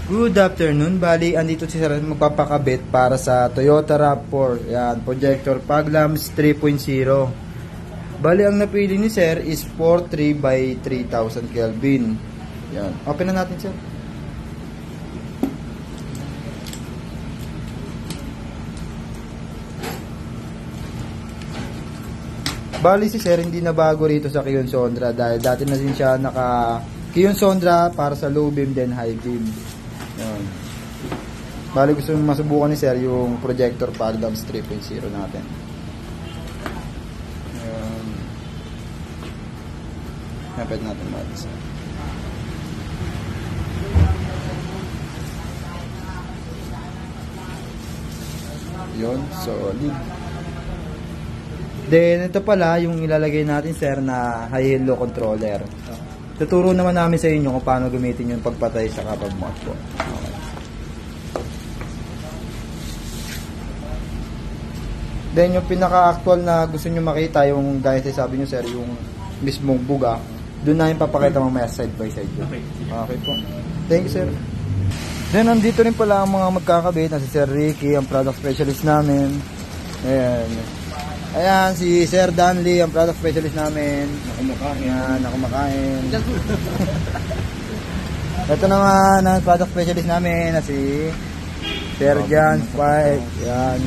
Good afternoon. Bali, andito si Sir magpapakabit para sa Toyota RAV4. Yan, projector fog lamps 3.0. Bali, ang napili ni Sir is 43 by 3000 Kelvin. Yan. Open na natin, Sir. Bali, si Sir hindi na bago rito sa Kion Sondra dahil dati na din siya naka Kion Sondra para sa low beam then high beam. Yan. Bali, gusto mong masubukan ni Sir yung projector fog lamps 3.0 natin. Yan. Napit natin natin, Sir. Yun, solid. Then, ito pala yung ilalagay natin, Sir, na high low controller. Tuturo naman namin sa inyo kung paano gamitin yung pagpatay sa pag-mount po. Okay. Then, yung pinaka-actual na gusto nyo makita, yung gaya sa sabi nyo, Sir, yung mismong buga, doon na yung papakita mamaya side by side yun. Okay po. Thank you, Sir. Then, nandito rin pala ang mga magkakabit na si Sir Ricky, ang product specialist namin. Ayan. Ayan, si Sir Danley, ang product specialist namin. Ayan, nakumakain. Ito naman ang product specialist namin na si Sir Jan Fight. Yan.